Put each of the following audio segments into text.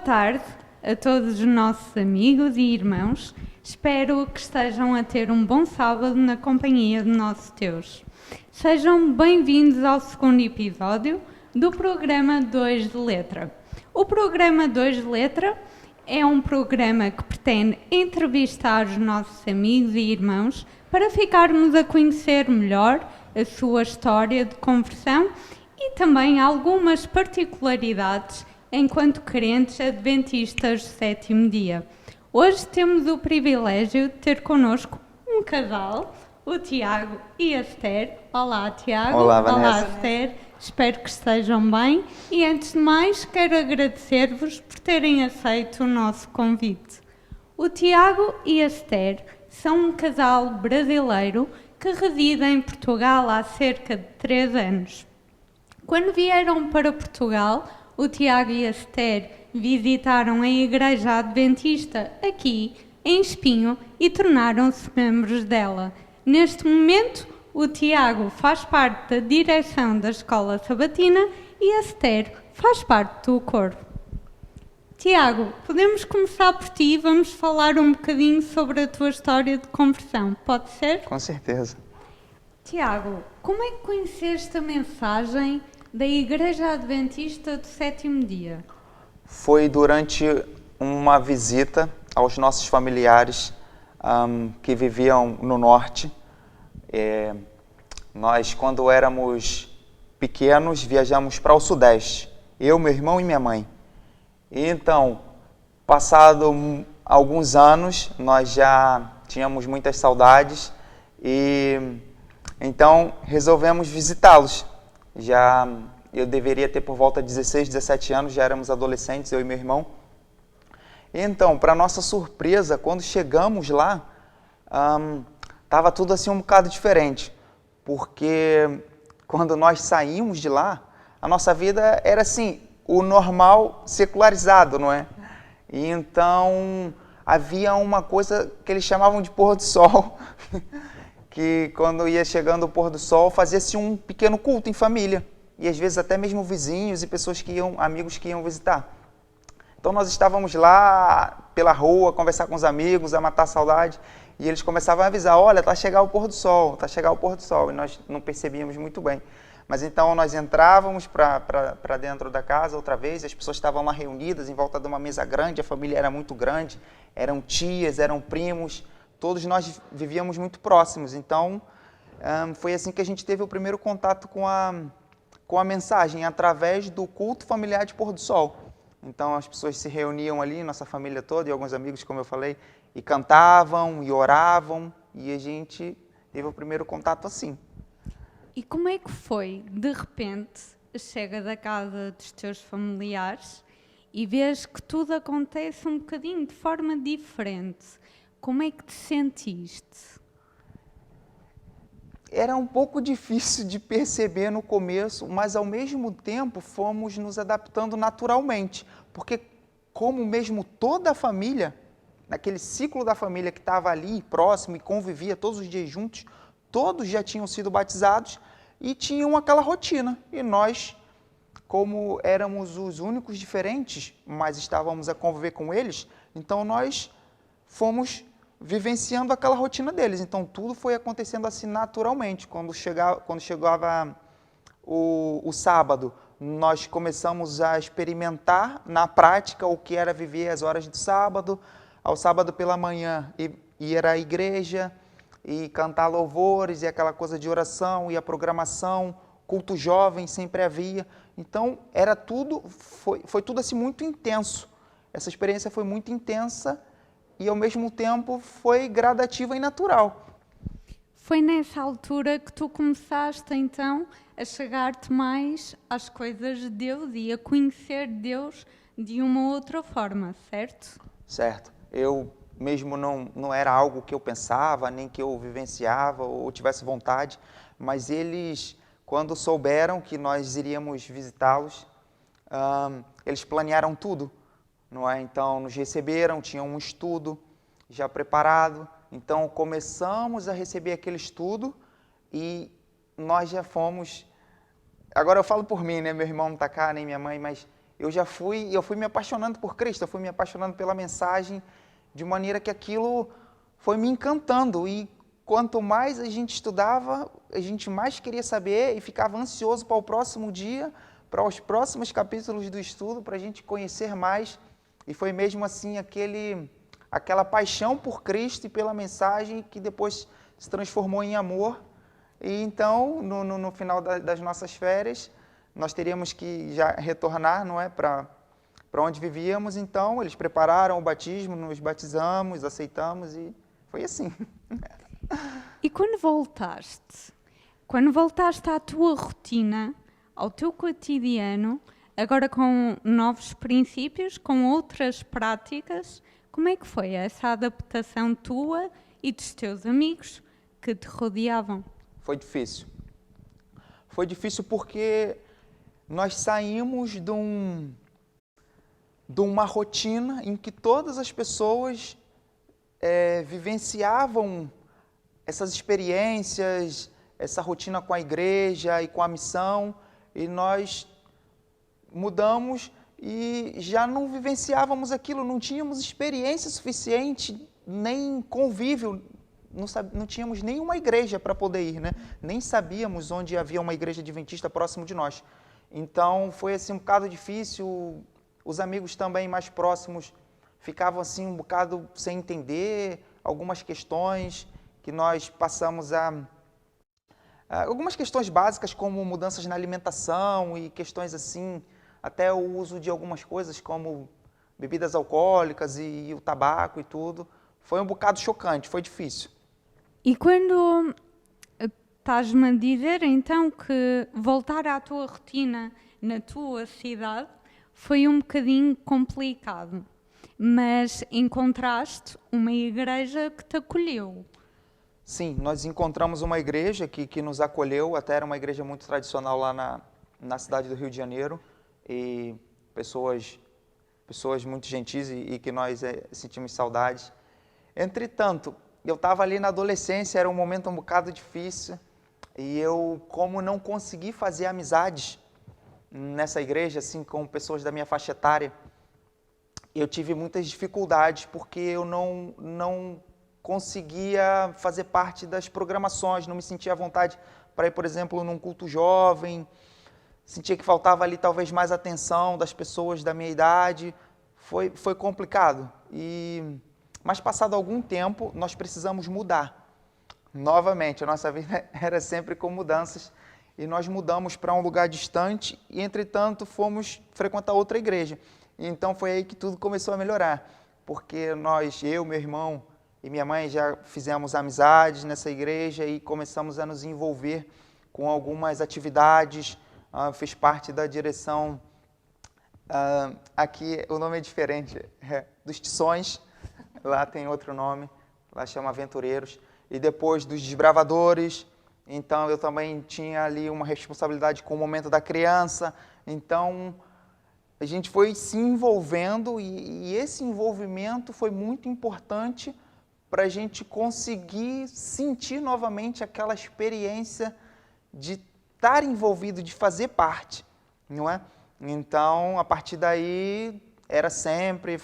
tarde a todos os nossos amigos e irmãos. Espero que estejam a ter um bom sábado na companhia do nosso Deus. Sejam bem-vindos ao segundo episódio do programa 2 de Letra. O programa 2 de Letra é um programa que pretende entrevistar os nossos amigos e irmãos para ficarmos a conhecer melhor a sua história de conversão e também algumas particularidades enquanto crentes adventistas do sétimo dia. Hoje temos o privilégio de ter connosco um casal, o Tiago e a Esther. Olá, Tiago. Olá, Vanessa. Olá, Esther. Espero que estejam bem e, antes de mais, quero agradecer-vos por terem aceito o nosso convite. O Tiago e a Esther são um casal brasileiro que reside em Portugal há cerca de 3 anos. Quando vieram para Portugal, o Tiago e a Esther visitaram a Igreja Adventista aqui, em Espinho, e tornaram-se membros dela. Neste momento, o Tiago faz parte da direção da Escola Sabatina e a Esther faz parte do coro. Tiago, podemos começar por ti e vamos falar um bocadinho sobre a tua história de conversão, pode ser? Com certeza. Tiago, como é que conheceste a mensagem da Igreja Adventista do sétimo dia? Foi durante uma visita aos nossos familiares que viviam no norte. Nós, quando éramos pequenos, viajamos para o sudeste, eu, meu irmão e minha mãe. E então, passado alguns anos, nós já tínhamos muitas saudades e então resolvemos visitá-los. Eu deveria ter por volta de 16, 17 anos, já éramos adolescentes, eu e meu irmão. Então, para nossa surpresa, quando chegamos lá, estava tudo assim um bocado diferente, porque quando nós saímos de lá, a nossa vida era assim, o normal secularizado, não é? E então, havia uma coisa que eles chamavam de pôr do sol, que quando ia chegando o pôr do sol, fazia-se um pequeno culto em família, e às vezes até mesmo vizinhos e pessoas amigos que iam visitar. Então nós estávamos lá pela rua, conversar com os amigos, a matar a saudade, e eles começavam a avisar, olha, está a chegar o pôr do sol, está a chegar o pôr do sol, e nós não percebíamos muito bem. Mas então nós entrávamos para dentro da casa outra vez, as pessoas estavam lá reunidas em volta de uma mesa grande, a família era muito grande, eram tias, eram primos, todos nós vivíamos muito próximos. Então foi assim que a gente teve o primeiro contato com a mensagem, através do culto familiar de pôr do sol. Então as pessoas se reuniam ali, nossa família toda e alguns amigos, como eu falei, e cantavam e oravam, e a gente teve o primeiro contato assim. E como é que foi, de repente, chega da casa dos teus familiares e vês que tudo acontece um bocadinho de forma diferente? Como é que te sentiste? Era um pouco difícil de perceber no começo, mas ao mesmo tempo fomos nos adaptando naturalmente, porque como mesmo toda a família, naquele ciclo da família que estava ali próximo e convivia todos os dias juntos, todos já tinham sido batizados e tinham aquela rotina. E nós, como éramos os únicos diferentes, mas estávamos a conviver com eles, então nós fomos vivenciando aquela rotina deles. Então tudo foi acontecendo assim naturalmente. Quando chegava o sábado, nós começamos a experimentar na prática o que era viver as horas do sábado. Ao sábado pela manhã ir à igreja e cantar louvores e aquela coisa de oração e a programação, culto jovem sempre havia. Então era tudo, foi tudo assim muito intenso. Essa experiência foi muito intensa e ao mesmo tempo foi gradativa e natural. Foi nessa altura que tu começaste então a chegar-te mais às coisas de Deus e a conhecer Deus de uma outra forma, certo? Certo. Eu mesmo não era algo que eu pensava, nem que eu vivenciava ou tivesse vontade, mas eles, quando souberam que nós iríamos visitá-los, eles planearam tudo, não é? Então nos receberam, tinham um estudo já preparado, então começamos a receber aquele estudo e nós já fomos. Agora eu falo por mim, né? Meu irmão não está cá, nem minha mãe, mas eu fui me apaixonando por Cristo, eu fui me apaixonando pela mensagem, de maneira que aquilo foi me encantando. E quanto mais a gente estudava, a gente mais queria saber e ficava ansioso para o próximo dia, para os próximos capítulos do estudo, para a gente conhecer mais. E foi mesmo assim aquela paixão por Cristo e pela mensagem que depois se transformou em amor. E então, no final das nossas férias, nós teríamos que já retornar, não é, para onde vivíamos. Então, eles prepararam o batismo, nos batizamos, aceitamos e foi assim. E quando voltaste à tua rotina, ao teu cotidiano, agora com novos princípios, com outras práticas, como é que foi essa adaptação tua e dos teus amigos que te rodeavam? Foi difícil. Foi difícil porque nós saímos de uma rotina em que todas as pessoas vivenciavam essas experiências, essa rotina com a igreja e com a missão, e nós mudamos e já não vivenciávamos aquilo, não tínhamos experiência suficiente, nem convívio, não tínhamos nenhuma igreja para poder ir, né? Nem sabíamos onde havia uma igreja adventista próximo de nós. Então foi assim um bocado difícil, os amigos também mais próximos ficavam assim um bocado sem entender algumas questões que nós passamos algumas questões básicas como mudanças na alimentação e questões assim, até o uso de algumas coisas como bebidas alcoólicas e o tabaco e tudo. Foi um bocado chocante, foi difícil. E quando estás-me a dizer então que voltar à tua rotina na tua cidade foi um bocadinho complicado, mas encontraste uma igreja que te acolheu. Sim, nós encontramos uma igreja que nos acolheu, até era uma igreja muito tradicional lá na cidade do Rio de Janeiro, e pessoas muito gentis e que nós sentimos saudades. Entretanto, eu estava ali na adolescência, era um momento um bocado difícil, e eu, como não consegui fazer amizades nessa igreja, assim, com pessoas da minha faixa etária, eu tive muitas dificuldades, porque eu não conseguia fazer parte das programações, não me sentia à vontade para ir, por exemplo, num culto jovem, sentia que faltava ali talvez mais atenção das pessoas da minha idade, foi complicado. Mas passado algum tempo, nós precisamos mudar. Novamente, a nossa vida era sempre com mudanças, e nós mudamos para um lugar distante e, entretanto, fomos frequentar outra igreja. E então foi aí que tudo começou a melhorar, porque eu, meu irmão e minha mãe já fizemos amizades nessa igreja e começamos a nos envolver com algumas atividades, fiz parte da direção, aqui o nome é diferente, dos Tições, lá tem outro nome, lá chama Aventureiros, e depois dos Desbravadores. Então eu também tinha ali uma responsabilidade com o momento da criança, então a gente foi se envolvendo e esse envolvimento foi muito importante para a gente conseguir sentir novamente aquela experiência de estar envolvido, de fazer parte, não é? Então, a partir daí, era sempre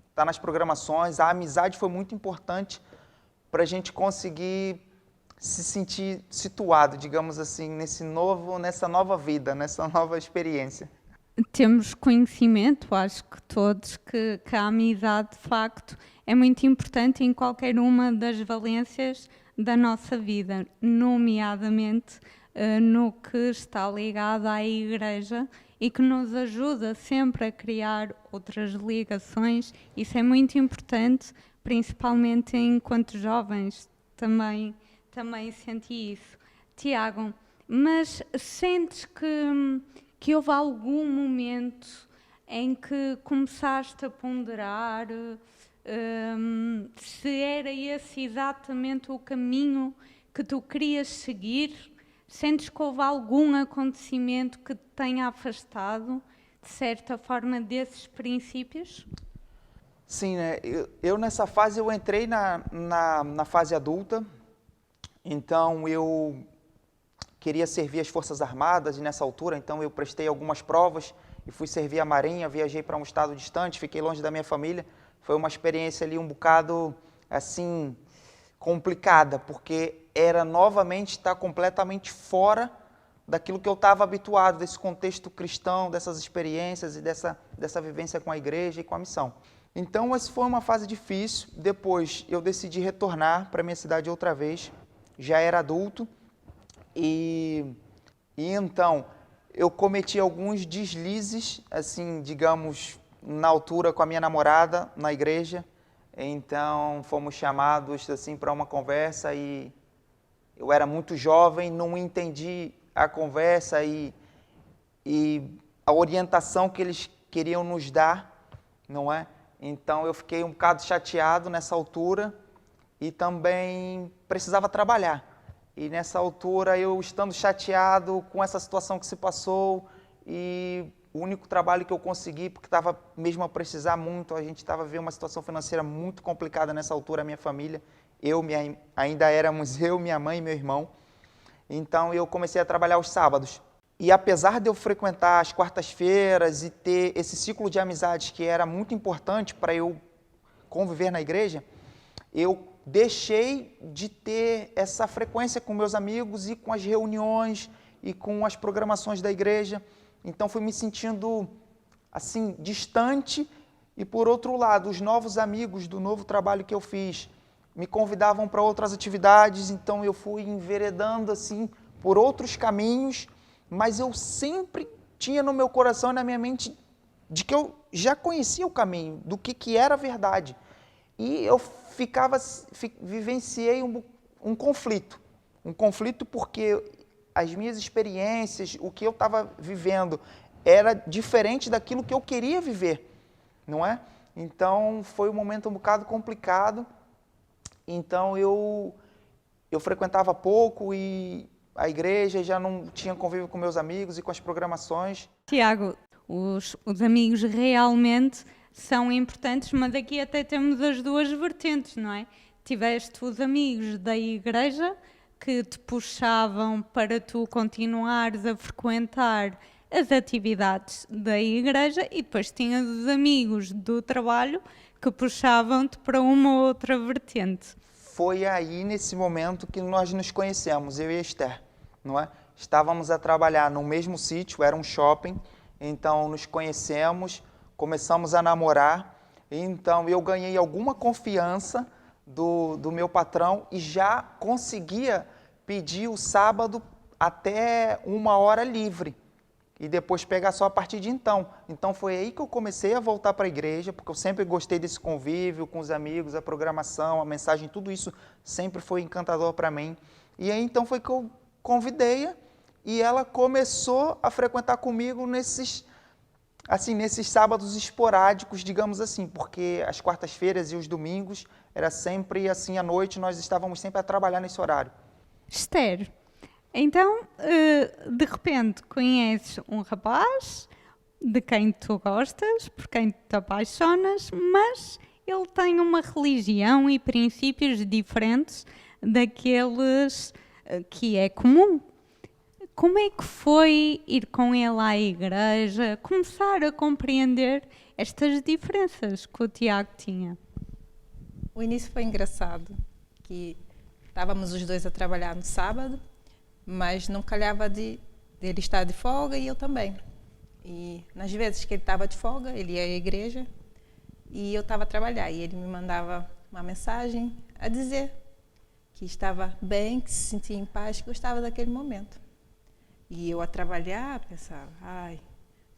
estar nas programações, a amizade foi muito importante para a gente conseguir se sentir situado, digamos assim, nessa nova vida, nessa nova experiência. Temos conhecimento, acho que todos, que a amizade, de facto, é muito importante em qualquer uma das valências da nossa vida, nomeadamente no que está ligado à Igreja e que nos ajuda sempre a criar outras ligações. Isso é muito importante, principalmente enquanto jovens, também senti isso. Tiago, mas sentes que houve algum momento em que começaste a ponderar se era esse exatamente o caminho que tu querias seguir? Sentes que houve algum acontecimento que te tenha afastado, de certa forma, desses princípios? Sim, né? Eu nessa fase eu entrei na fase adulta, então eu queria servir as Forças Armadas e nessa altura, então eu prestei algumas provas e fui servir a Marinha, viajei para um estado distante, fiquei longe da minha família. Foi uma experiência ali um bocado, assim, complicada, porque era novamente estar completamente fora daquilo que eu estava habituado, desse contexto cristão, dessas experiências e dessa vivência com a igreja e com a missão. Então, essa foi uma fase difícil. Depois, eu decidi retornar para a minha cidade outra vez. Já era adulto e então eu cometi alguns deslizes, assim, digamos, na altura com a minha namorada na igreja. Então, fomos chamados assim para uma conversa e eu era muito jovem, não entendi a conversa e a orientação que eles queriam nos dar, não é? Então eu fiquei um bocado chateado nessa altura e também precisava trabalhar. E nessa altura eu estando chateado com essa situação que se passou e o único trabalho que eu consegui, porque estava mesmo a precisar muito, a gente estava vivendo uma situação financeira muito complicada nessa altura, a minha família, ainda éramos eu, minha mãe e meu irmão. Então eu comecei a trabalhar aos sábados. E apesar de eu frequentar as quartas-feiras e ter esse ciclo de amizades que era muito importante para eu conviver na igreja, eu deixei de ter essa frequência com meus amigos e com as reuniões e com as programações da igreja. Então fui me sentindo assim distante e por outro lado, os novos amigos do novo trabalho que eu fiz me convidavam para outras atividades, então eu fui enveredando assim por outros caminhos, mas eu sempre tinha no meu coração e na minha mente de que eu já conhecia o caminho, do que era a verdade. E eu vivenciei um conflito porque as minhas experiências, o que eu estava vivendo era diferente daquilo que eu queria viver, não é? Então foi um momento um bocado complicado. Então eu frequentava pouco e a igreja já não tinha convívio com meus amigos e com as programações. Tiago, os amigos realmente são importantes, mas aqui até temos as duas vertentes, não é? Tiveste os amigos da igreja que te puxavam para tu continuares a frequentar as atividades da igreja e depois tinhas os amigos do trabalho que puxavam-te para uma outra vertente. Foi aí, nesse momento, que nós nos conhecemos, eu e a Esther, não é? Estávamos a trabalhar no mesmo sítio, era um shopping, então nos conhecemos, começamos a namorar, então eu ganhei alguma confiança do meu patrão e já conseguia pedir o sábado até 1 hora livre e depois pegar só a partir de então. Então foi aí que eu comecei a voltar para a igreja, porque eu sempre gostei desse convívio com os amigos, a programação, a mensagem, tudo isso sempre foi encantador para mim. E aí então foi que eu convidei-a e ela começou a frequentar comigo nesses sábados esporádicos, digamos assim, porque as quartas-feiras e os domingos era sempre assim à noite, nós estávamos sempre a trabalhar nesse horário. Esther, então, de repente conheces um rapaz de quem tu gostas, por quem te apaixonas, mas ele tem uma religião e princípios diferentes daqueles que é comum. Como é que foi ir com ele à igreja, começar a compreender estas diferenças que o Tiago tinha? O início foi engraçado, que estávamos os dois a trabalhar no sábado, mas não calhava de ele estar de folga e eu também. E nas vezes que ele estava de folga, ele ia à igreja e eu estava a trabalhar. E ele me mandava uma mensagem a dizer que estava bem, que se sentia em paz, que gostava daquele momento. E eu a trabalhar pensava,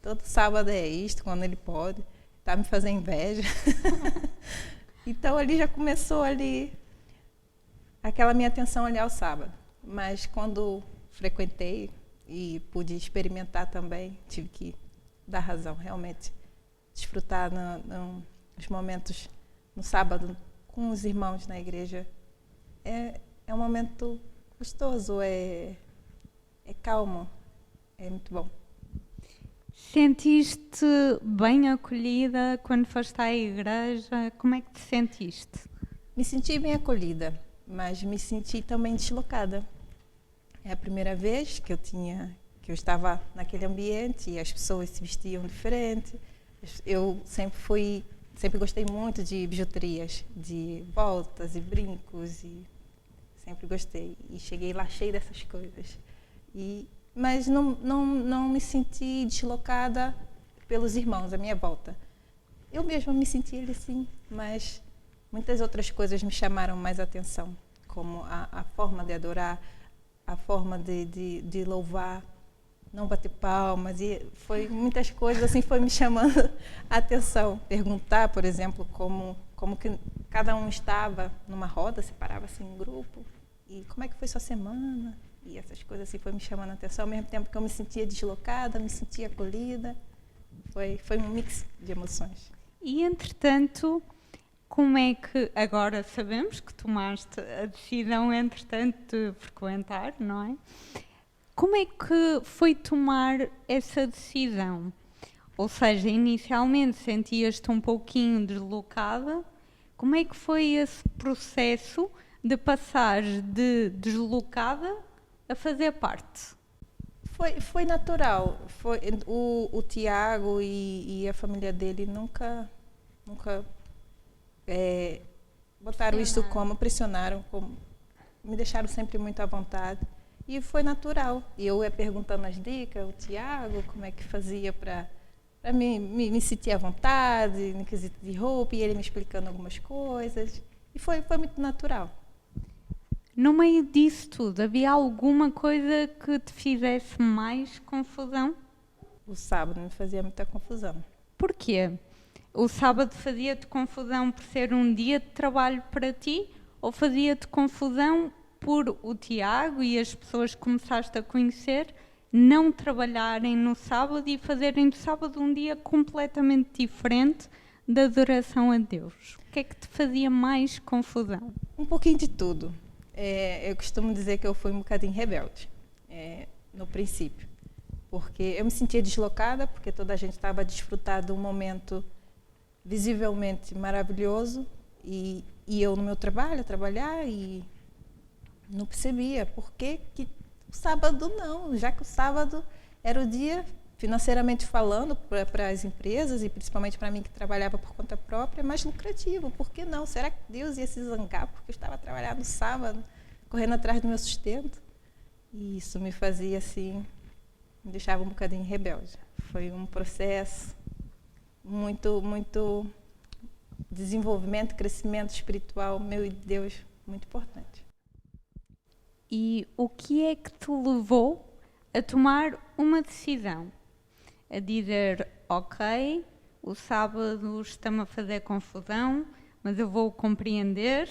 todo sábado é isto, quando ele pode, está me fazendo inveja. Então ali já começou ali aquela minha atenção ali ao sábado. Mas quando frequentei e pude experimentar também, tive que dar razão, realmente. Desfrutar nos momentos no sábado com os irmãos na igreja é um momento gostoso, é calmo, é muito bom. Sentiste bem acolhida quando foste à igreja? Como é que te sentiste? Me senti bem acolhida, mas me senti também deslocada. É a primeira vez que que eu estava naquele ambiente e as pessoas se vestiam diferente. Eu sempre gostei muito de bijuterias, de voltas e brincos, e sempre gostei. E cheguei lá cheia dessas coisas. Mas não me senti deslocada pelos irmãos à minha volta. Eu mesma me sentia ali sim, mas muitas outras coisas me chamaram mais atenção, como a forma de adorar, a forma de louvar, não bater palmas, e muitas coisas assim foi me chamando a atenção. Perguntar, por exemplo, como que cada um estava numa roda, separava assim um grupo, e como é que foi sua semana, e essas coisas assim foi me chamando a atenção, ao mesmo tempo que eu me sentia deslocada, me sentia acolhida. Foi um mix de emoções. E, entretanto, como é que agora sabemos que tomaste a decisão, entretanto, de frequentar, não é? Como é que foi tomar essa decisão? Ou seja, inicialmente sentias-te um pouquinho deslocada. Como é que foi esse processo de passar de deslocada a fazer parte? Foi natural. O Tiago e a família dele nunca botaram isso pressionaram, me deixaram sempre muito à vontade. E foi natural. E eu ia perguntando as dicas, o Tiago, como é que fazia para me sentir à vontade, no quesito de roupa, e ele me explicando algumas coisas. E foi muito natural. No meio disso tudo, havia alguma coisa que te fizesse mais confusão? O sábado me fazia muita confusão. Porquê? O sábado fazia-te confusão por ser um dia de trabalho para ti, ou fazia-te confusão por o Tiago e as pessoas que começaste a conhecer não trabalharem no sábado e fazerem do sábado um dia completamente diferente da adoração a Deus? O que é que te fazia mais confusão? Um pouquinho de tudo. Eu costumo dizer que eu fui um bocadinho rebelde, no princípio, porque eu me sentia deslocada, porque toda a gente estava a desfrutar de um momento visivelmente maravilhoso, e eu no meu trabalho, a trabalhar, e não percebia por que o sábado não, já que o sábado era o dia, financeiramente falando, para as empresas, e principalmente para mim que trabalhava por conta própria, mais lucrativo. Por que não? Será que Deus ia se zangar porque eu estava trabalhando no sábado, correndo atrás do meu sustento? E isso me fazia assim, me deixava um bocadinho rebelde. Foi um processo muito desenvolvimento, crescimento espiritual meu e de Deus muito importante. E o que é que te levou a tomar uma decisão? A dizer, ok, o sábado está-me a fazer confusão, mas eu vou compreender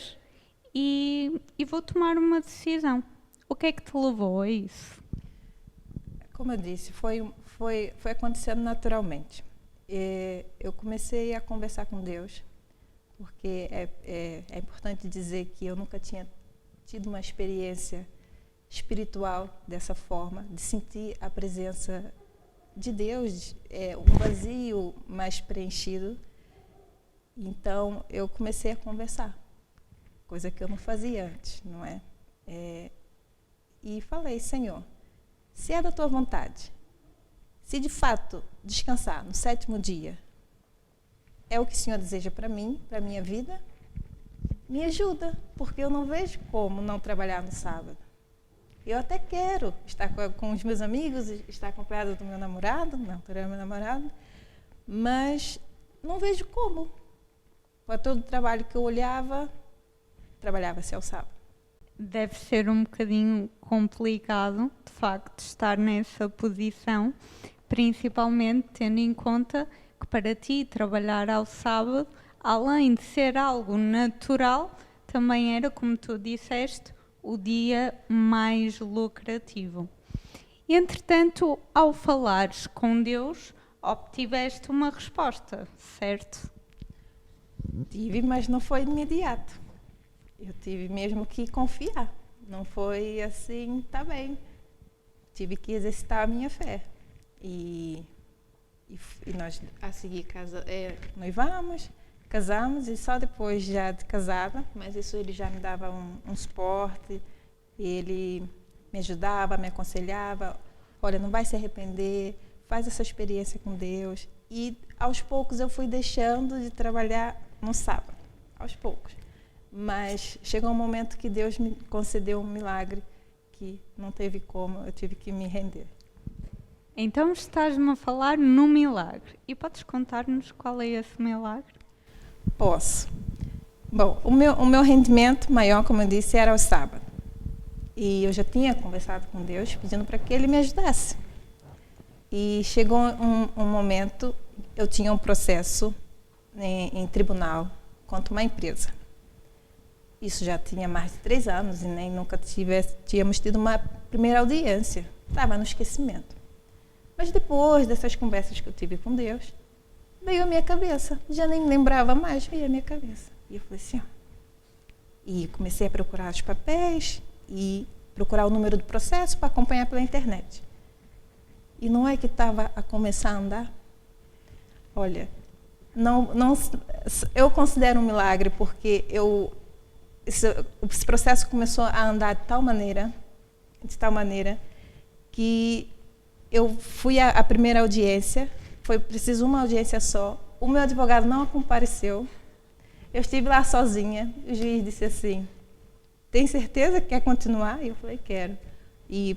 e vou tomar uma decisão. O que é que te levou a isso? Como eu disse, foi acontecendo naturalmente. Eu comecei a conversar com Deus, porque é importante dizer que eu nunca tinha tido uma experiência espiritual dessa forma, de sentir a presença de Deus, um vazio mais preenchido. Então, eu comecei a conversar, coisa que eu não fazia antes, não é? E falei, Senhor, se é da Tua vontade, se de fato descansar no 7º dia é o que o Senhor deseja para mim, para a minha vida, me ajuda, porque eu não vejo como não trabalhar no sábado. Eu até quero estar com os meus amigos, estar acompanhada do meu namorado, não, era meu namorado, mas não vejo como. Para todo o trabalho que eu olhava, trabalhava-se ao sábado. Deve ser um bocadinho complicado, de facto, estar nessa posição, principalmente tendo em conta que para ti trabalhar ao sábado, além de ser algo natural, também era, como tu disseste, o dia mais lucrativo. Entretanto, ao falares com Deus, obtiveste uma resposta, certo? Tive, mas não foi imediato. Eu tive mesmo que confiar. Não foi assim, tá bem. Tive que exercitar a minha fé. E nós, a seguir, noivamos, casamos, e só depois já de casada, mas isso ele já me dava um suporte, ele me ajudava, me aconselhava. olha, não vai se arrepender, faz essa experiência com Deus. E aos poucos eu fui deixando de trabalhar no sábado, aos poucos. Mas chegou um momento que Deus me concedeu um milagre que não teve como, eu tive que me render. Então estás-me a falar no milagre. E podes contar-nos qual é esse milagre? Posso. Bom, o meu rendimento maior, como eu disse, era o sábado. E eu já tinha conversado com Deus pedindo para que Ele me ajudasse. E chegou um momento, eu tinha um processo em tribunal contra uma empresa. Isso já tinha mais de 3 anos e nem nunca tínhamos tido uma primeira audiência. Estava no esquecimento. Mas depois dessas conversas que eu tive com Deus, veio a minha cabeça. Já nem lembrava mais, veio a minha cabeça. E eu falei assim, ó. E comecei a procurar os papéis e procurar o número do processo para acompanhar pela internet. E não é que estava a começar a andar? Olha, eu considero um milagre porque esse processo começou a andar de tal maneira que eu fui à primeira audiência, foi preciso uma audiência só, o meu advogado não compareceu, eu estive lá sozinha, o juiz disse assim, tem certeza que quer continuar? E eu falei, quero. E,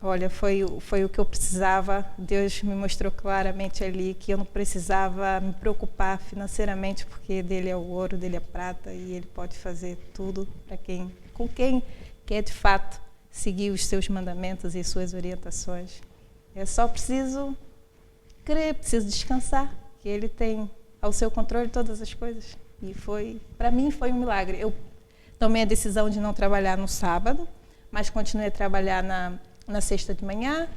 olha, foi o que eu precisava, Deus me mostrou claramente ali que eu não precisava me preocupar financeiramente, porque dele é o ouro, dele é a prata, e ele pode fazer tudo com quem quer de fato seguir os seus mandamentos e suas orientações. Eu só preciso crer, preciso descansar, que Ele tem ao seu controle todas as coisas. E para mim foi um milagre. Eu tomei a decisão de não trabalhar no sábado, mas continuei a trabalhar na sexta de manhã.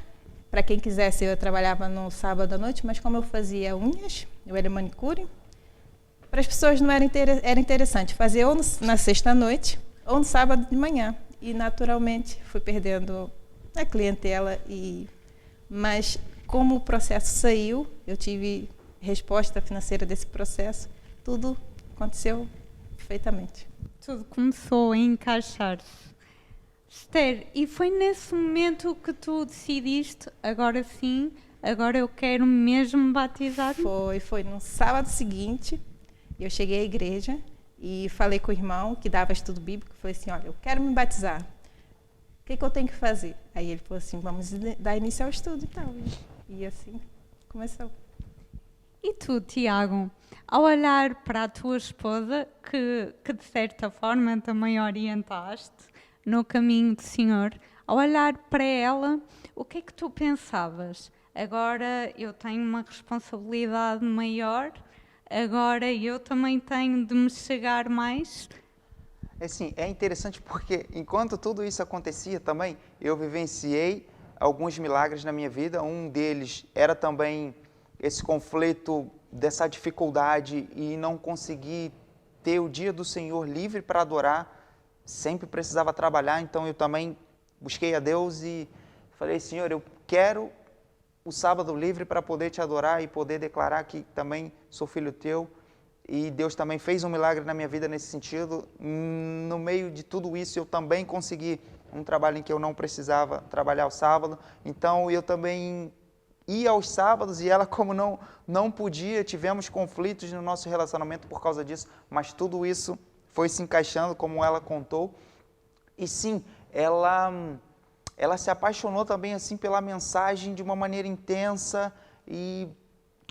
Para quem quisesse, eu trabalhava no sábado à noite, mas como eu fazia unhas, eu era manicure, para as pessoas não era interessante fazer ou na sexta à noite ou no sábado de manhã. E, naturalmente, fui perdendo a clientela. Mas, como o processo saiu, eu tive resposta financeira desse processo, tudo aconteceu perfeitamente. Tudo começou a encaixar-se. Esther, e foi nesse momento que tu decidiste, agora sim, agora eu quero mesmo batizar-me? Foi no sábado seguinte, eu cheguei à igreja e falei com o irmão que dava estudo bíblico, falei assim, olha, eu quero me batizar, o que eu tenho que fazer? Aí ele falou assim, vamos dar início ao estudo e tal. E assim começou. E tu, Tiago, ao olhar para a tua esposa, que de certa forma também orientaste no caminho do Senhor, ao olhar para ela, o que é que tu pensavas? Agora eu tenho uma responsabilidade maior, agora eu também tenho de me chegar mais. Assim, é interessante porque enquanto tudo isso acontecia também, eu vivenciei alguns milagres na minha vida. Um deles era também esse conflito dessa dificuldade e não conseguir ter o dia do Senhor livre para adorar. Sempre precisava trabalhar, então eu também busquei a Deus e falei, Senhor, eu quero o sábado livre para poder te adorar e poder declarar que também sou filho teu. E Deus também fez um milagre na minha vida nesse sentido. No meio de tudo isso, eu também consegui um trabalho em que eu não precisava trabalhar o sábado. Então, eu também ia aos sábados e ela, como não podia, tivemos conflitos no nosso relacionamento por causa disso. Mas tudo isso foi se encaixando, como ela contou. E sim, ela se apaixonou também assim pela mensagem de uma maneira intensa e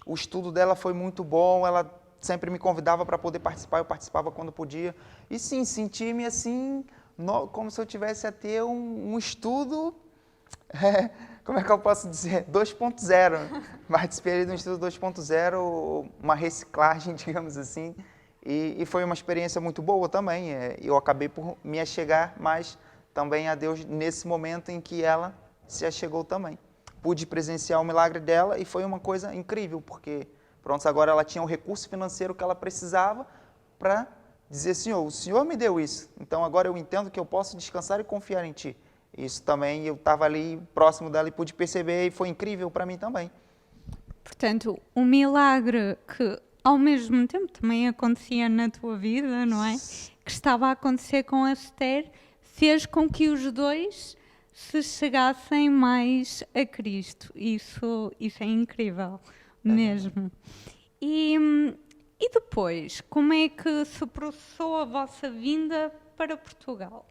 o estudo dela foi muito bom. Ela sempre me convidava para poder participar, eu participava quando podia. E sim, senti-me assim, como se eu tivesse a ter um estudo, como é que eu posso dizer, 2.0. Participei de um estudo 2.0, uma reciclagem, digamos assim, e foi uma experiência muito boa também. Eu acabei por me achegar mais também a Deus nesse momento em que ela se achegou também. Pude presenciar o milagre dela e foi uma coisa incrível, porque pronto, agora ela tinha o recurso financeiro que ela precisava para dizer, Senhor, o Senhor me deu isso, então agora eu entendo que eu posso descansar e confiar em Ti. Isso também, eu estava ali próximo dela e pude perceber e foi incrível para mim também. Portanto, um milagre que ao mesmo tempo também acontecia na tua vida, não é? Que estava a acontecer com a Esther, fez com que os dois se chegassem mais a Cristo. Isso é incrível mesmo. E depois, como é que se processou a vossa vinda para Portugal?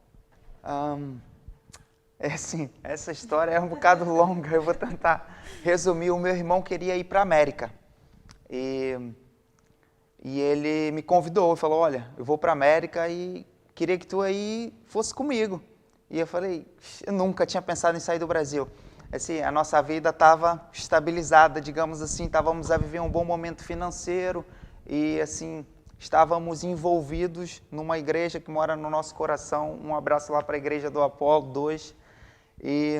É assim, essa história é um bocado longa, eu vou tentar resumir. O meu irmão queria ir para a América e ele me convidou, falou, olha, eu vou para a América e queria que tu aí fosse comigo. E eu falei, eu nunca tinha pensado em sair do Brasil. Assim, a nossa vida estava estabilizada, digamos assim, estávamos a viver um bom momento financeiro e assim, estávamos envolvidos numa igreja que mora no nosso coração. Um abraço lá para a igreja do Apolo 2. E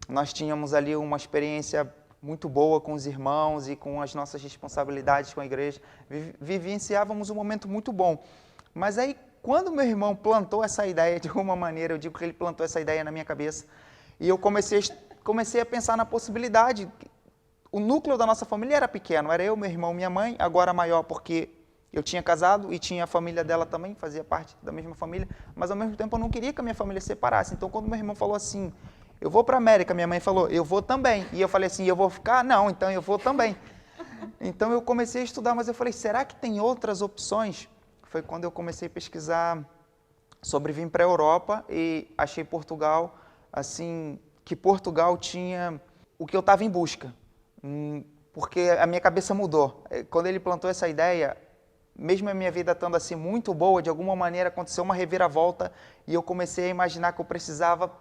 nós tínhamos ali uma experiência muito boa com os irmãos e com as nossas responsabilidades com a igreja. Vivenciávamos um momento muito bom. Mas aí, quando meu irmão plantou essa ideia, de alguma maneira, eu digo que ele plantou essa ideia na minha cabeça, e eu comecei a pensar na possibilidade. O núcleo da nossa família era pequeno, era eu, meu irmão, minha mãe, agora maior porque eu tinha casado e tinha a família dela também, fazia parte da mesma família, mas ao mesmo tempo eu não queria que a minha família se separasse. Então, quando meu irmão falou assim, eu vou para a América, minha mãe falou, eu vou também. E eu falei assim, eu vou ficar? Não, então eu vou também. Então eu comecei a estudar, mas eu falei, será que tem outras opções? Foi quando eu comecei a pesquisar sobre vir para a Europa e achei Portugal, assim, que Portugal tinha o que eu estava em busca, porque a minha cabeça mudou. Quando ele plantou essa ideia, mesmo a minha vida estando assim muito boa, de alguma maneira aconteceu uma reviravolta e eu comecei a imaginar que eu precisava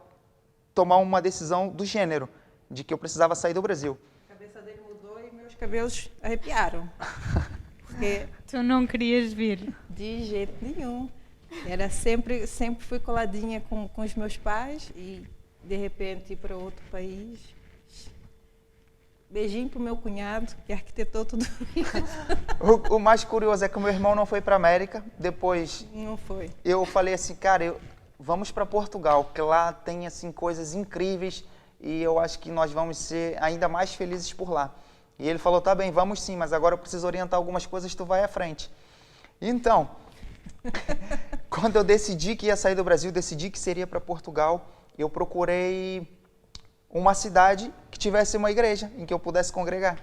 tomar uma decisão do gênero, de que eu precisava sair do Brasil. A cabeça dele mudou e meus cabelos arrepiaram. Porque Tu não querias vir? de jeito nenhum. Era sempre fui coladinha com os meus pais e de repente ir para outro país. Beijinho pro meu cunhado, que arquitetou tudo isso. O mais curioso é que o meu irmão não foi para a América, depois Não foi. eu falei assim, cara, vamos para Portugal, que lá tem assim coisas incríveis e eu acho que nós vamos ser ainda mais felizes por lá. E ele falou, tá bem, vamos sim, mas agora eu preciso orientar algumas coisas, tu vai à frente. Então, quando eu decidi que ia sair do Brasil, decidi que seria para Portugal, eu procurei uma cidade que tivesse uma igreja em que eu pudesse congregar.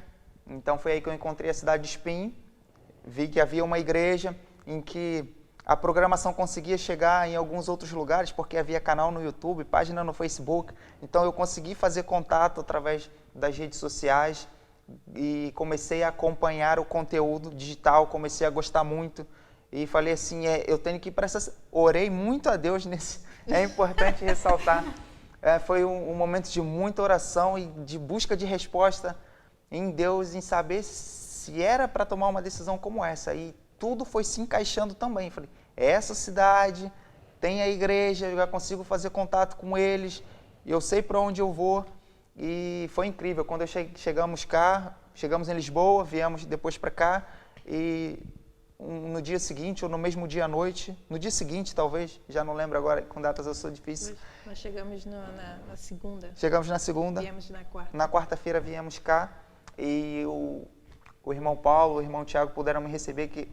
Então foi aí que eu encontrei a cidade de Espinho, vi que havia uma igreja em que a programação conseguia chegar em alguns outros lugares, porque havia canal no YouTube, página no Facebook, então eu consegui fazer contato através das redes sociais e comecei a acompanhar o conteúdo digital, comecei a gostar muito e falei assim, eu tenho que ir para essa... Orei muito a Deus nesse... É importante ressaltar. Foi um momento de muita oração e de busca de resposta em Deus, em saber se era para tomar uma decisão como essa. E tudo foi se encaixando também. Falei, essa cidade, tem a igreja, eu já consigo fazer contato com eles, eu sei para onde eu vou. E foi incrível. Quando chegamos em Lisboa, viemos depois para cá e no dia seguinte, ou no mesmo dia à noite, no dia seguinte talvez, já não lembro agora, com datas eu sou difícil. Nós chegamos na segunda. Chegamos na segunda. Viemos na quarta. Na quarta-feira viemos cá e o irmão Paulo, o irmão Tiago puderam me receber, que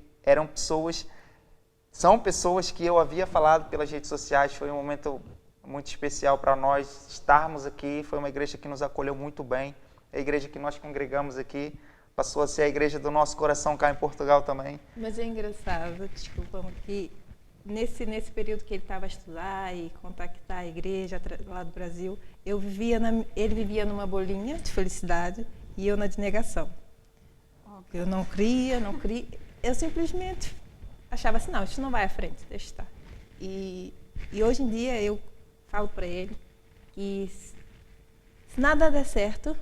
são pessoas que eu havia falado pelas redes sociais. Foi um momento muito especial para nós estarmos aqui. Foi uma igreja que nos acolheu muito bem. A igreja que nós congregamos aqui passou a ser a igreja do nosso coração cá em Portugal também. Mas é engraçado, desculpa, que nesse período que ele estava a estudar e contactar a igreja lá do Brasil, ele vivia numa bolinha de felicidade e eu na de negação. Eu não cria. Eu simplesmente achava assim, não, isso não vai à frente, deixa estar. E hoje em dia eu falo para ele que se nada der certo,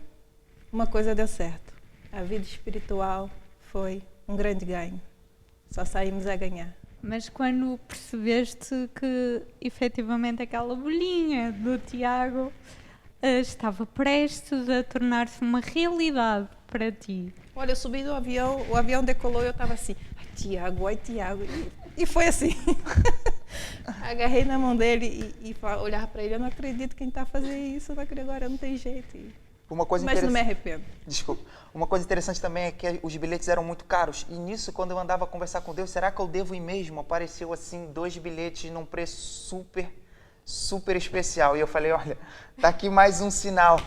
uma coisa deu certo. A vida espiritual foi um grande ganho. Só saímos a ganhar. Mas quando percebeste que efetivamente aquela bolinha do Tiago estava prestes a tornar-se uma realidade para ti? Olha, eu subi do avião, o avião decolou e eu estava assim, ai Tiago. E foi assim. Agarrei na mão dele e olhar para ele, eu não acredito que a gente está a fazer isso, agora não tem jeito. Mas não me arrependo. Desculpa. Uma coisa interessante também é que os bilhetes eram muito caros. E nisso, quando eu andava a conversar com Deus, será que eu devo ir mesmo? Apareceu assim 2 bilhetes num preço super super especial. E eu falei, olha, tá aqui mais um sinal.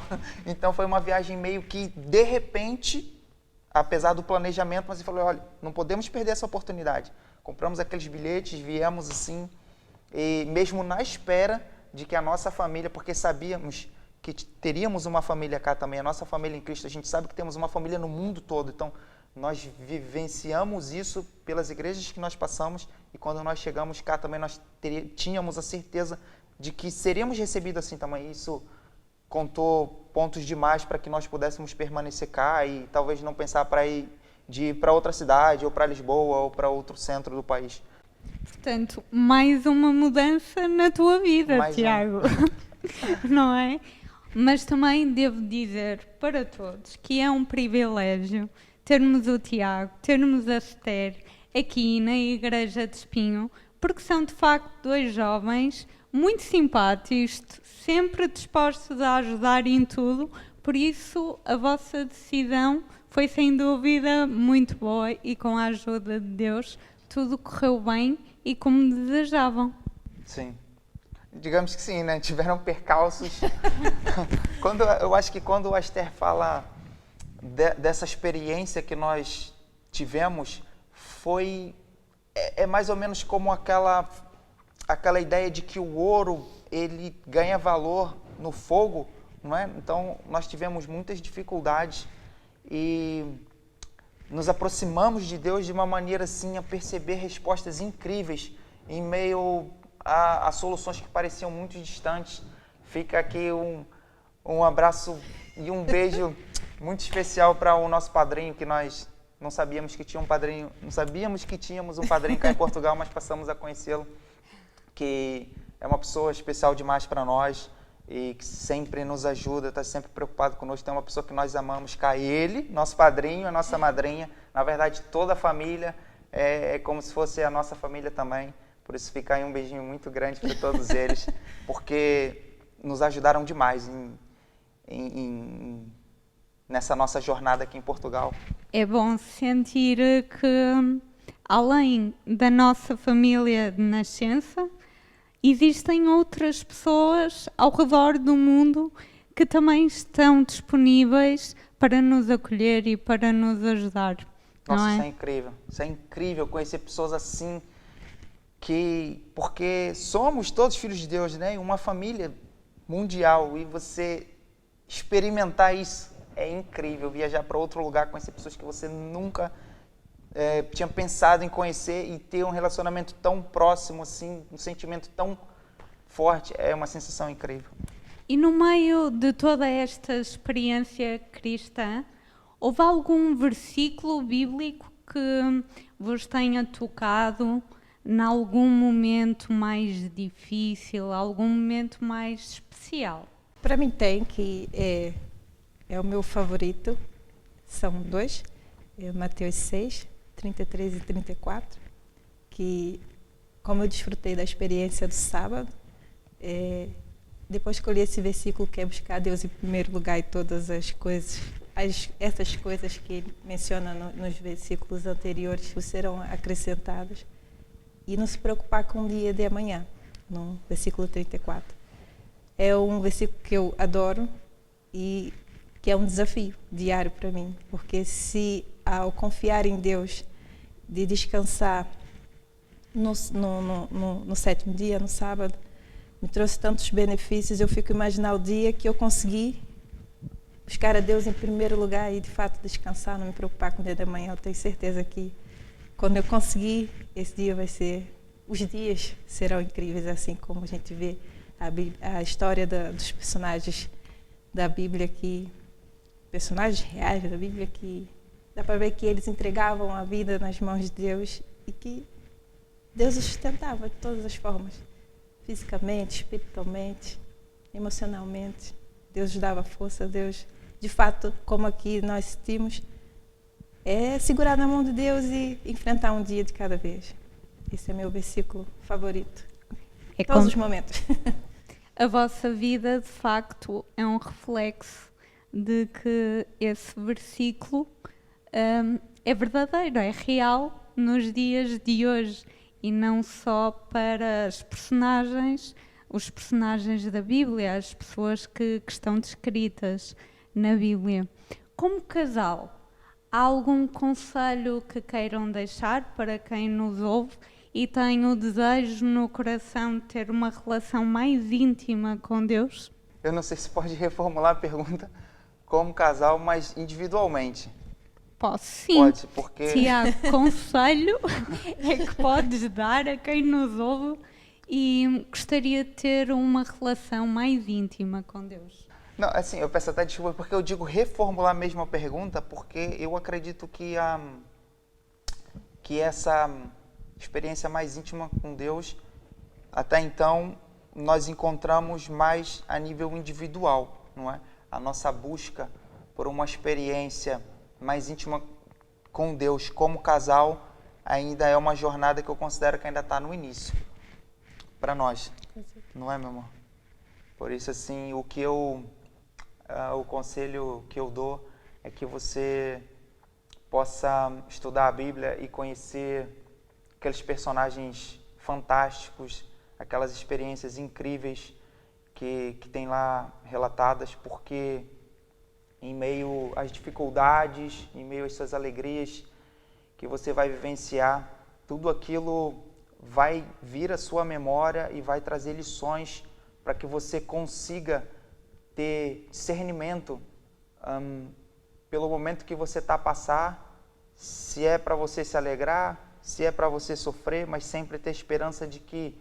Então foi uma viagem meio que de repente, apesar do planejamento, mas eu falei, olha, não podemos perder essa oportunidade. Compramos aqueles bilhetes, viemos assim, e mesmo na espera de que a nossa família, porque sabíamos que teríamos uma família cá também, a nossa família em Cristo, a gente sabe que temos uma família no mundo todo, então nós vivenciamos isso pelas igrejas que nós passamos e quando nós chegamos cá também nós tínhamos a certeza de que seríamos recebidos assim também. Isso contou pontos demais para que nós pudéssemos permanecer cá e talvez não pensar de ir para outra cidade ou para Lisboa ou para outro centro do país. Portanto, mais uma mudança na tua vida, Tiago, não é? Mas também devo dizer para todos que é um privilégio termos o Tiago, termos a Esther aqui na Igreja de Espinho, porque são de facto dois jovens muito simpáticos, sempre dispostos a ajudar em tudo, por isso a vossa decisão foi sem dúvida muito boa e com a ajuda de Deus tudo correu bem e como desejavam. Sim. Digamos que sim, né? Tiveram percalços. Eu acho que quando a Esther fala dessa experiência que nós tivemos, é mais ou menos como aquela ideia de que o ouro ele ganha valor no fogo, não é? Então nós tivemos muitas dificuldades e nos aproximamos de Deus de uma maneira assim a perceber respostas incríveis em meio a soluções que pareciam muito distantes. Fica aqui um abraço e um beijo muito especial para o nosso padrinho, que nós não sabíamos que tinha um padrinho, não sabíamos que tínhamos um padrinho cá em Portugal, mas passamos a conhecê-lo, que é uma pessoa especial demais para nós e que sempre nos ajuda, está sempre preocupado conosco. Tem uma pessoa que nós amamos cá, ele, nosso padrinho, a nossa madrinha, na verdade toda a família é como se fosse a nossa família também. Por isso fica aí um beijinho muito grande para todos eles, porque nos ajudaram demais nessa nossa jornada aqui em Portugal. É bom sentir que, além da nossa família de nascença, existem outras pessoas ao redor do mundo que também estão disponíveis para nos acolher e para nos ajudar. Nossa, não é? Isso é incrível conhecer pessoas assim, porque somos todos filhos de Deus, né? Uma família mundial, e você experimentar isso é incrível. Viajar para outro lugar, conhecer pessoas que você nunca tinha pensado em conhecer e ter um relacionamento tão próximo, assim, um sentimento tão forte, é uma sensação incrível. E no meio de toda esta experiência cristã, houve algum versículo bíblico que vos tenha tocado em algum momento mais difícil, algum momento mais especial? Para mim tem, que é o meu favorito, são dois, Mateus 6, 33 e 34, que como eu desfrutei da experiência do sábado, depois que eu li esse versículo, que é buscar Deus em primeiro lugar e todas as coisas, essas coisas que ele menciona nos versículos anteriores serão acrescentadas, e não se preocupar com o dia de amanhã, no versículo 34. É um versículo que eu adoro e que é um desafio diário para mim, porque se ao confiar em Deus, de descansar no sétimo dia, no sábado, me trouxe tantos benefícios, eu fico imaginar o dia que eu consegui buscar a Deus em primeiro lugar e de fato descansar, não me preocupar com o dia da manhã. Eu tenho certeza que quando eu conseguir, esse dia os dias serão incríveis, assim como a gente vê a história dos personagens da Bíblia, personagens reais da Bíblia, que dá para ver que eles entregavam a vida nas mãos de Deus e que Deus os sustentava de todas as formas, fisicamente, espiritualmente, emocionalmente. Deus dava força, Deus, de fato, como aqui nós sentimos, segurar na mão de Deus e enfrentar um dia de cada vez. Esse é meu versículo favorito. Em todos os momentos. A vossa vida, de facto, é um reflexo de que esse versículo é verdadeiro, é real nos dias de hoje, e não só para as personagens os personagens da Bíblia, as pessoas que estão descritas na Bíblia. Como casal, há algum conselho que queiram deixar para quem nos ouve e tem o desejo no coração de ter uma relação mais íntima com Deus? Eu não sei se pode reformular a pergunta como casal, mas individualmente. Posso sim. Pode, porque... Tiago, conselho é que podes dar a quem nos ouve e gostaria de ter uma relação mais íntima com Deus? Não, assim, eu peço até desculpa porque eu digo reformular mesmo a pergunta, porque eu acredito que essa experiência mais íntima com Deus, até então, nós encontramos mais a nível individual, não é? A nossa busca por uma experiência mais íntima com Deus como casal ainda é uma jornada que eu considero que ainda está no início para nós, não é, meu amor? Por isso, assim, o conselho que eu dou é que você possa estudar a Bíblia e conhecer aqueles personagens fantásticos, aquelas experiências incríveis que tem lá relatadas, porque em meio às dificuldades, em meio às suas alegrias que você vai vivenciar, tudo aquilo vai vir à sua memória e vai trazer lições para que você consiga ter discernimento pelo momento que você está a passar, se é para você se alegrar, se é para você sofrer, mas sempre ter esperança de que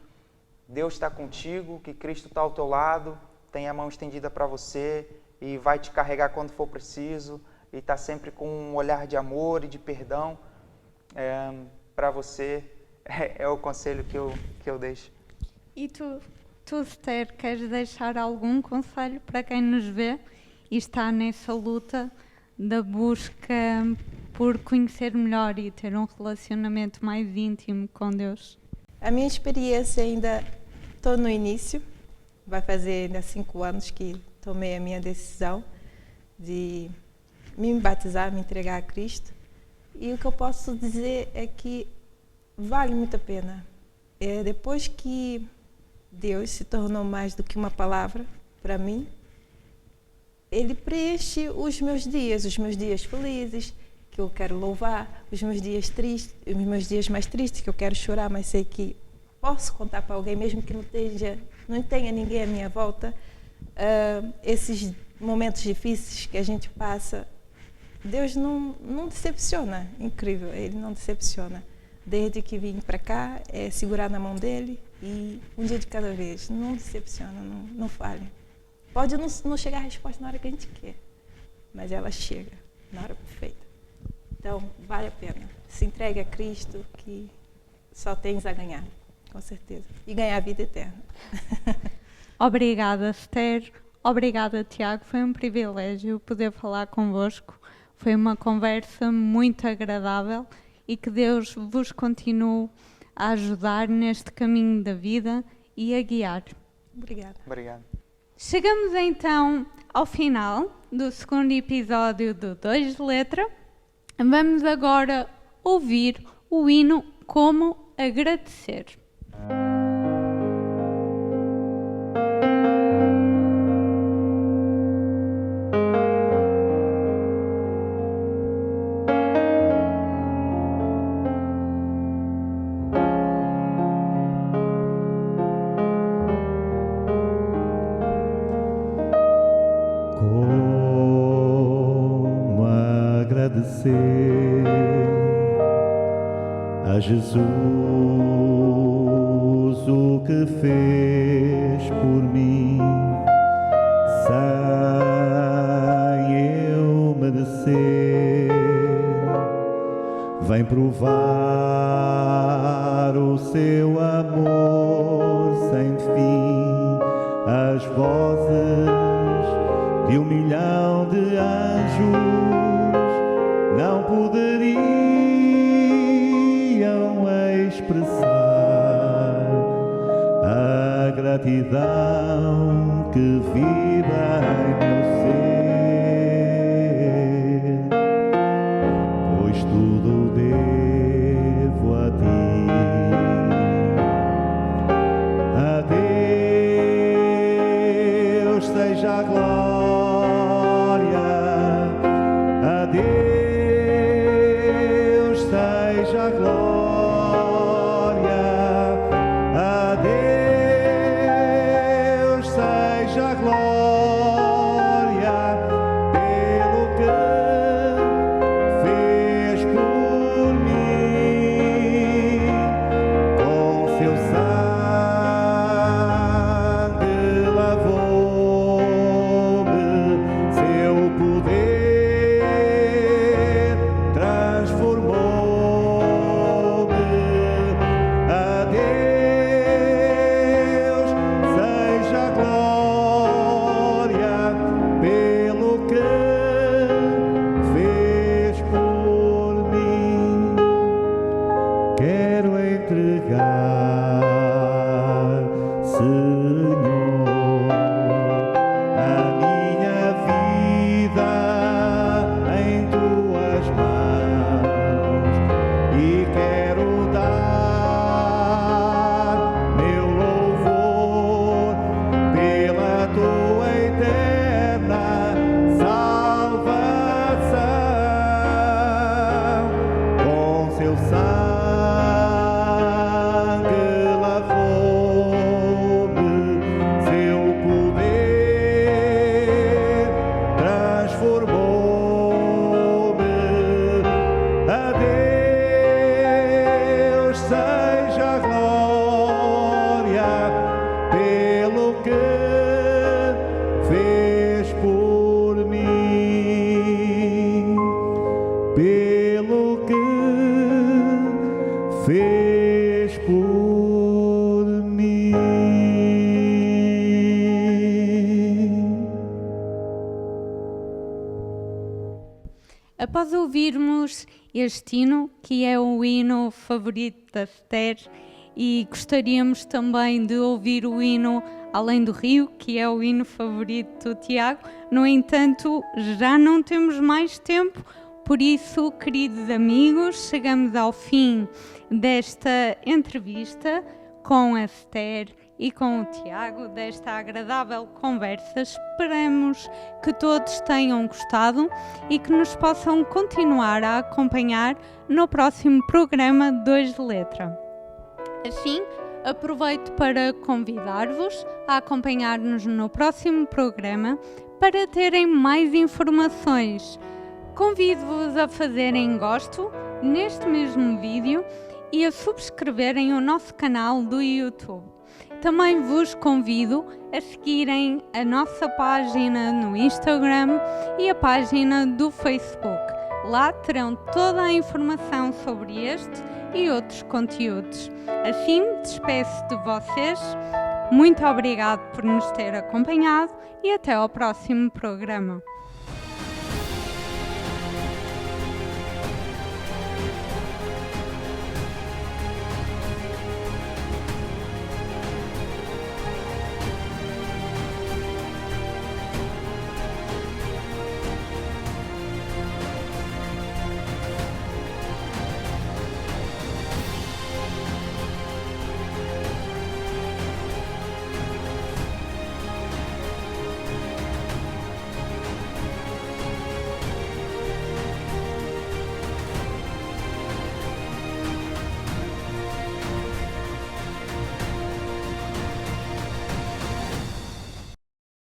Deus está contigo, que Cristo está ao teu lado, tem a mão estendida para você e vai te carregar quando for preciso, e está sempre com um olhar de amor e de perdão para você. É o conselho que eu deixo. E tu, Esther, queres deixar algum conselho para quem nos vê e está nessa luta da busca por conhecer melhor e ter um relacionamento mais íntimo com Deus? A minha experiência ainda estou no início, vai fazer ainda 5 anos que tomei a minha decisão de me batizar, me entregar a Cristo. E o que eu posso dizer é que vale muito a pena. Depois que Deus se tornou mais do que uma palavra para mim, Ele preenche os meus dias felizes, que eu quero louvar, os meus dias tristes, os meus dias mais tristes, que eu quero chorar, mas sei que posso contar para alguém, mesmo que não tenha ninguém à minha volta. Esses momentos difíceis que a gente passa, Deus não decepciona, incrível, Ele não decepciona. Desde que vim para cá, é segurar na mão dEle e um dia de cada vez, não decepciona, não falha. Pode não chegar a resposta na hora que a gente quer, mas ela chega na hora perfeita. Então, vale a pena. Se entregue a Cristo, que só tens a ganhar, com certeza. E ganhar a vida eterna. Obrigada, Esther. Obrigada, Tiago. Foi um privilégio poder falar convosco. Foi uma conversa muito agradável e que Deus vos continue a ajudar neste caminho da vida e a guiar. Obrigada. Obrigado. Chegamos então ao final do segundo episódio do 2 de Letra. Vamos agora ouvir o hino Como Agradecer. A Jesus o que fez por mim, sem eu merecer. Vem provar o seu amor sem fim. As vozes de 1 milhão de anjos não poderiam expressar a gratidão que vibra em meu ser, pois tudo devo a ti, a Deus. Senhor, a minha vida em tuas mãos e quero dar meu louvor pela tua eterna salvação. Com seu sangue lavou-me, seu poder transformou-me. A Deus seja a glória pelo que fez por mim, pelo que fez por mim. Após ouvirmos este hino, que é o hino favorito da Esther, e gostaríamos também de ouvir o hino Além do Rio, que é o hino favorito do Tiago. No entanto, já não temos mais tempo, por isso, queridos amigos, chegamos ao fim desta entrevista com a Esther e com o Tiago, desta agradável conversa. Esperamos que todos tenham gostado e que nos possam continuar a acompanhar no próximo programa 2 de Letra. Assim, aproveito para convidar-vos a acompanhar-nos no próximo programa para terem mais informações. Convido-vos a fazerem gosto neste mesmo vídeo e a subscreverem o nosso canal do YouTube. Também vos convido a seguirem a nossa página no Instagram e a página do Facebook. Lá terão toda a informação sobre este e outros conteúdos. Assim, despeço de vocês. Muito obrigado por nos ter acompanhado e até ao próximo programa.